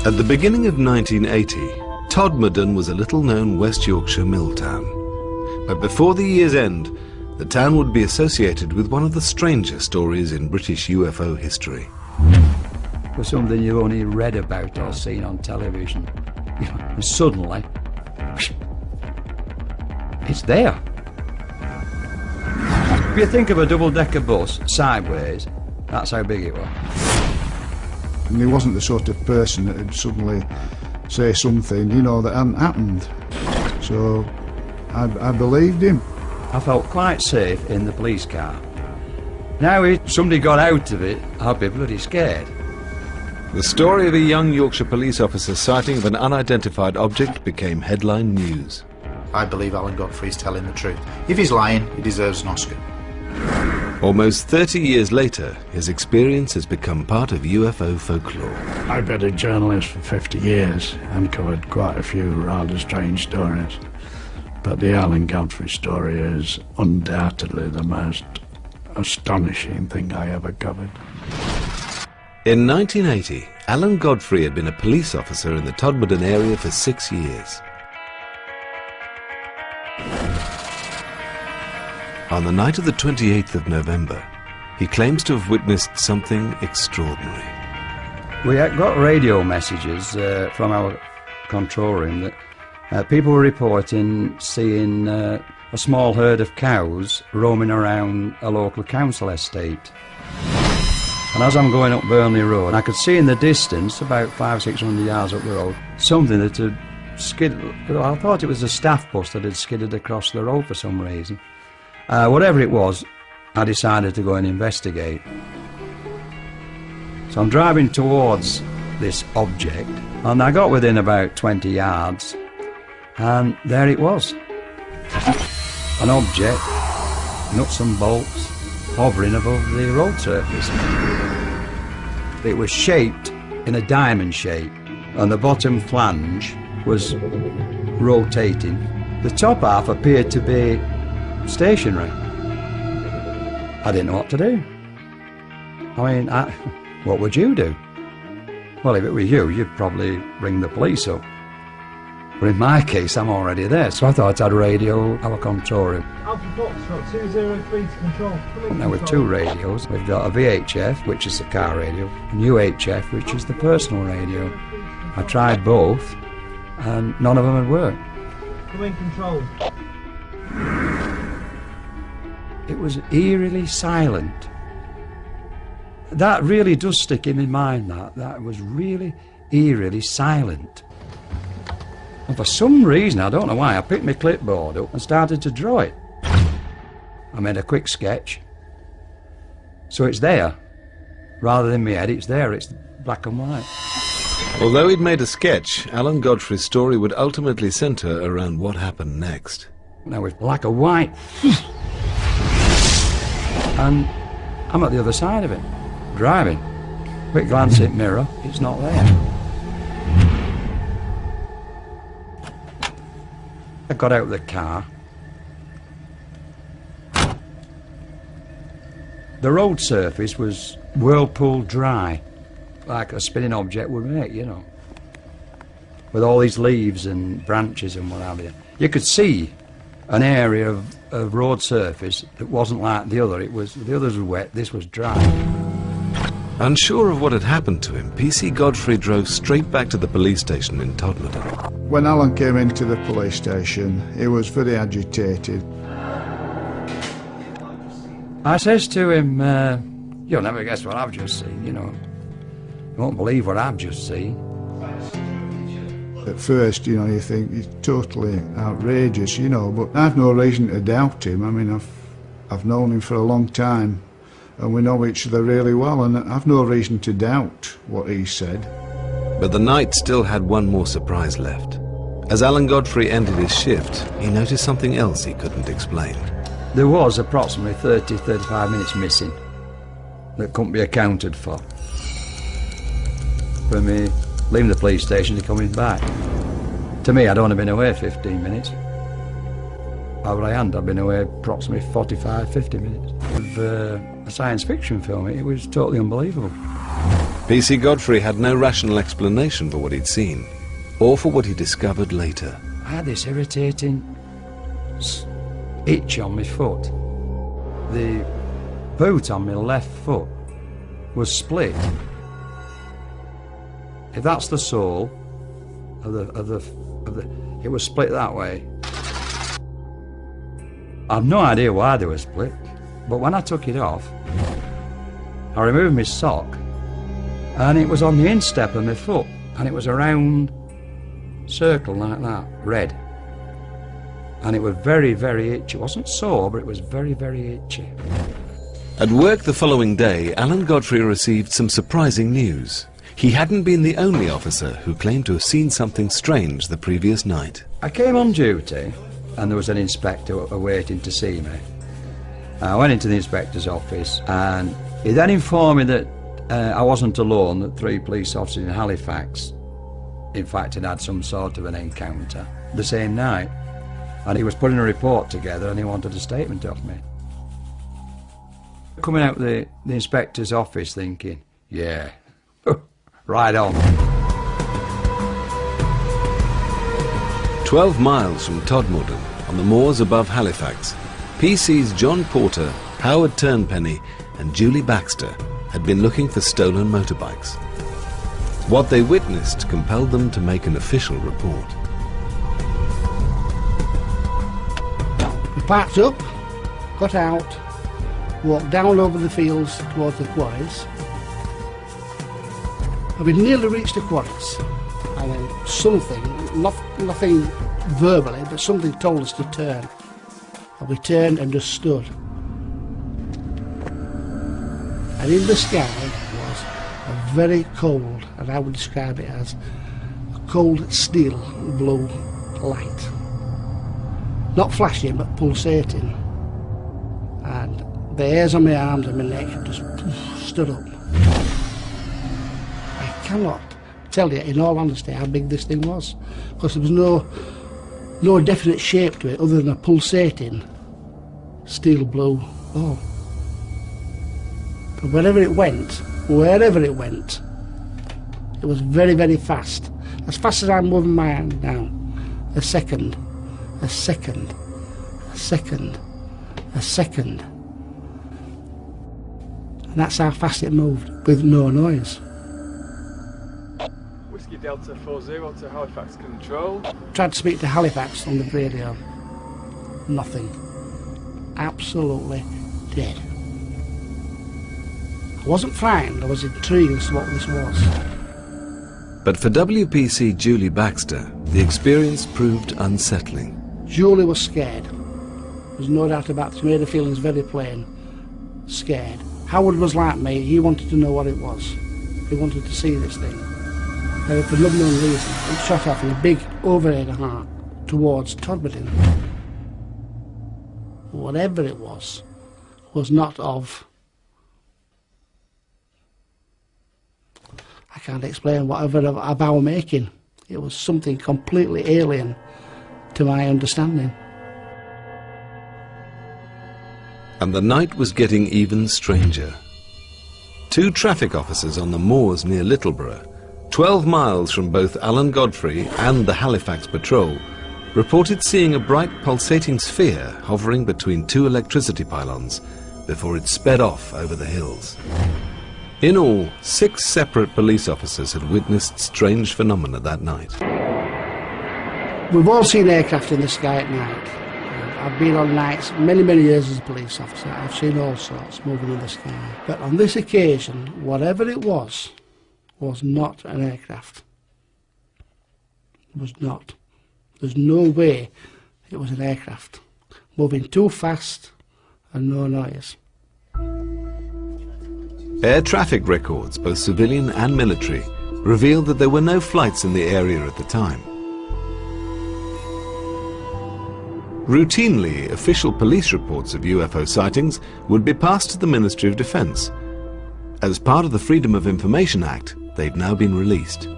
At the beginning of 1980, Todmorden was a little-known West Yorkshire mill town. But before the year's end, the town would be associated with one of the stranger stories in British UFO history. It was something you only read about or seen on television. And suddenly, it's there. If you think of a double-decker bus sideways, that's how big it was. And he wasn't the sort of person that would suddenly say something, you know, that hadn't happened. So I believed him. I felt quite safe in the police car. Now if somebody got out of it, I'd be bloody scared. The story of a young Yorkshire police officer's sighting of an unidentified object became headline news. I believe Alan Godfrey is telling the truth. If he's lying, he deserves an Oscar. Almost 30 years later, his experience has become part of UFO folklore. I've been a journalist for 50 years and covered quite a few rather strange stories. But the Alan Godfrey story is undoubtedly the most astonishing thing I ever covered. In 1980, Alan Godfrey had been a police officer in the Todmorden area for 6 years. On the night of the 28th of November, he claims to have witnessed something extraordinary. We had got radio messages from our control room that people were reporting seeing a small herd of cows roaming around a local council estate. And as I'm going up Burnley Road, I could see in the distance, about 500-600 yards up the road, something that had skidded. I thought it was a staff bus that had skidded across the road for some reason. Whatever it was, I decided to go and investigate. So I'm driving towards this object, and I got within about 20 yards, and there it was. An object, nuts and bolts, hovering above the road surface. It was shaped in a diamond shape, and the bottom flange was rotating. The top half appeared to be stationary. I didn't know what to do. I mean, what would you do? Well, if it were you, you'd probably ring the police up. But in my case, I'm already there, so I thought I'd radio our control room. Alpha Foxtrot 203 to control. Now with two radios, we've got a VHF, which is the car radio, and UHF, which is the personal radio. I tried both, and none of them had worked. Come in, control. It was eerily silent. That really does stick in my mind, that was really eerily silent. And for some reason, I don't know why, I picked my clipboard up and started to draw it. I made a quick sketch. So it's there. Rather than my head, it's there, it's black and white. Although he'd made a sketch, Alan Godfrey's story would ultimately centre around what happened next. Now it's black and white. And I'm at the other side of it, driving. Quick glance at mirror, it's not there. I got out of the car. The road surface was whirlpool dry, like a spinning object would make, you know, with all these leaves and branches and what have you. You could see an area of road surface that wasn't like the other. The others were wet, this was dry. Unsure of what had happened to him, PC Godfrey drove straight back to the police station in Todmorden. When Alan came into the police station, he was very agitated. I says to him, you'll never guess what I've just seen, you know. You won't believe what I've just seen. At first, you know, you think he's totally outrageous, you know, but I've no reason to doubt him. I mean, I've known him for a long time, and we know each other really well, and I've no reason to doubt what he said. But the night still had one more surprise left. As Alan Godfrey ended his shift, he noticed something else he couldn't explain. There was approximately 30-35 minutes missing that couldn't be accounted for. For me, leaving the police station to coming back. To me, I'd only been away 15 minutes. Over I had, I'd been away approximately 45-50 minutes. With a science fiction film, it was totally unbelievable. PC Godfrey had no rational explanation for what he'd seen, or for what he discovered later. I had this irritating itch on my foot. The boot on my left foot was split. If that's the sole of the, it was split that way. I've no idea why they were split, but when I took it off, I removed my sock, and it was on the instep of my foot, and it was a round circle like that, red. And it was very, very itchy. It wasn't sore, but it was very, very itchy. At work the following day, Alan Godfrey received some surprising news. He hadn't been the only officer who claimed to have seen something strange the previous night. I came on duty, and there was an inspector waiting to see me. I went into the inspector's office, and he then informed me that I wasn't alone, that 3 police officers in Halifax, in fact, had some sort of an encounter the same night. And he was putting a report together, and he wanted a statement of me. Coming out the inspector's office thinking, yeah, right on. 12 miles from Todmorden, on the moors above Halifax, PC's John Porter, Howard Turnpenny and Julie Baxter had been looking for stolen motorbikes. What they witnessed compelled them to make an official report. We parked up, got out, walked down over the fields towards the quarries. And we nearly reached the quarries, and then something, nothing verbally, but something told us to turn. And we turned and just stood. And in the sky was a very cold, and I would describe it as a cold steel blue light. Not flashing, but pulsating. And the hairs on my arms and my neck just stood up. I cannot tell you, in all honesty, how big this thing was, because there was no definite shape to it other than a pulsating steel blue ball. But wherever it went, it was very, very fast. As fast as I'm moving my hand now. A second. A second, a second, a second. And that's how fast it moved, with no noise. Whiskey Delta 40 to Halifax Control. Tried to speak to Halifax on the radio. Nothing. Absolutely dead. I wasn't frightened, I was intrigued as to what this was. But for WPC Julie Baxter, the experience proved unsettling. Julie was scared. There's no doubt about it. She made her feelings very plain. Scared. Howard was like me. He wanted to know what it was. He wanted to see this thing. And for no known reason, it shot off in a big overhead arc towards Todmorden. Whatever it was not of... I can't explain whatever of our making. It was something completely alien to my understanding. And the night was getting even stranger. 2 traffic officers on the moors near Littleborough, 12 miles from both Alan Godfrey and the Halifax patrol, reported seeing a bright pulsating sphere hovering between 2 electricity pylons before it sped off over the hills. In all, 6 separate police officers had witnessed strange phenomena that night. We've all seen aircraft in the sky at night. I've been on nights many, many years as a police officer. I've seen all sorts moving in the sky. But on this occasion, whatever it was not an aircraft. It was not. There's no way it was an aircraft. Moving too fast and no noise. Air traffic records, both civilian and military, revealed that there were no flights in the area at the time. Routinely, official police reports of UFO sightings would be passed to the Ministry of Defence. As part of the Freedom of Information Act, they've now been released.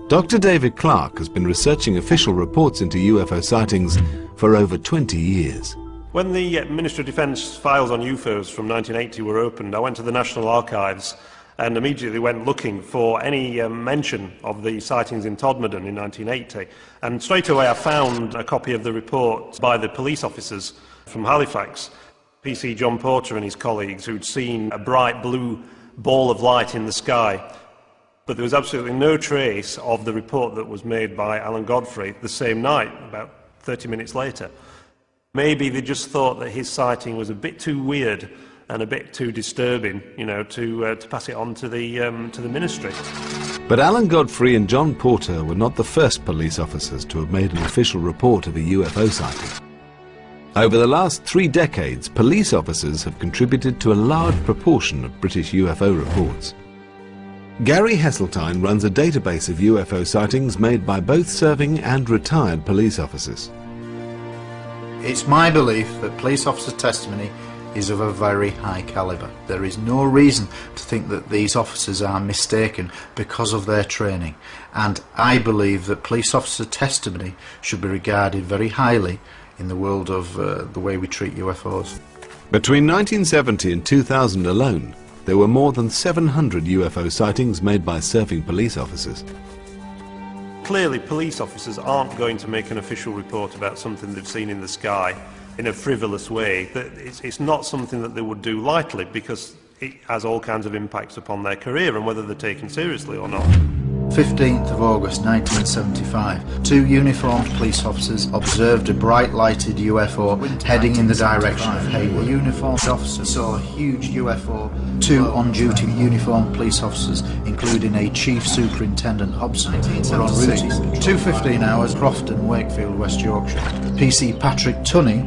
Dr. David Clark has been researching official reports into UFO sightings for over 20 years. When the Ministry of Defence files on UFOs from 1980 were opened, I went to the National Archives and immediately went looking for any mention of the sightings in Todmorden in 1980. And straight away I found a copy of the report by the police officers from Halifax, PC John Porter and his colleagues, who'd seen a bright blue ball of light in the sky. But there was absolutely no trace of the report that was made by Alan Godfrey the same night, about 30 minutes later. Maybe they just thought that his sighting was a bit too weird and a bit too disturbing, you know, to pass it on to the ministry. But Alan Godfrey and John Porter were not the first police officers to have made an official report of a UFO sighting. Over the last 3 decades, police officers have contributed to a large proportion of British UFO reports. Gary Heseltine runs a database of UFO sightings made by both serving and retired police officers. It's my belief that police officer testimony is of a very high calibre. There is no reason to think that these officers are mistaken because of their training, and I believe that police officer testimony should be regarded very highly in the world of the way we treat UFOs. Between 1970 and 2000 alone, there were more than 700 UFO sightings made by serving police officers. Clearly, police officers aren't going to make an official report about something they've seen in the sky in a frivolous way. It's not something that they would do lightly, because it has all kinds of impacts upon their career and whether they're taken seriously or not. 15th of August 1975, 2 uniformed police officers observed a bright lighted UFO heading in the direction of Hayward. The uniformed officers saw a huge UFO. 2 on-duty uniformed police officers, including a Chief Superintendent Hobson, were en route 2:15 hours, Crofton, Wakefield, West Yorkshire. PC Patrick Tunney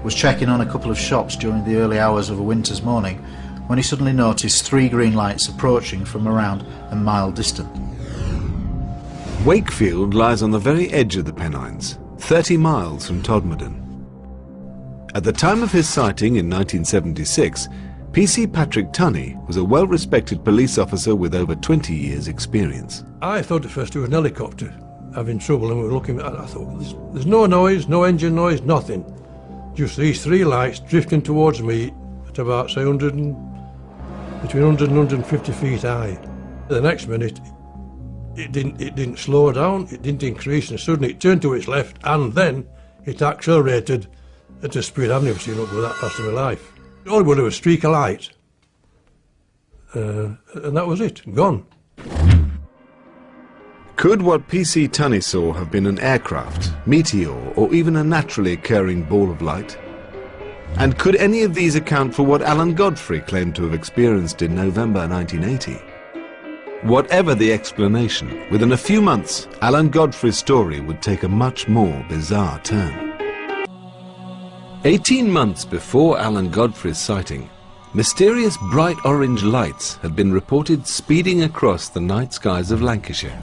was checking on a couple of shops during the early hours of a winter's morning when he suddenly noticed 3 green lights approaching from around a mile distant. Wakefield lies on the very edge of the Pennines, 30 miles from Todmorden. At the time of his sighting in 1976, PC Patrick Tunney was a well-respected police officer with over 20 years' experience. I thought at first it was an helicopter having trouble, and we were looking at it. I thought, there's no noise, no engine noise, nothing. Just these 3 lights drifting towards me at about, say, between 100 and 150 feet high. The next minute, it didn't slow down, it didn't increase, and suddenly it turned to its left, and then it accelerated at a speed I've never seen up with that fast in my life. All it was a streak of light, and that was it, gone. Could what PC Tunney saw have been an aircraft, meteor, or even a naturally occurring ball of light? And could any of these account for what Alan Godfrey claimed to have experienced in November 1980? Whatever the explanation, within a few months, Alan Godfrey's story would take a much more bizarre turn. 18 months before Alan Godfrey's sighting, mysterious bright orange lights had been reported speeding across the night skies of Lancashire.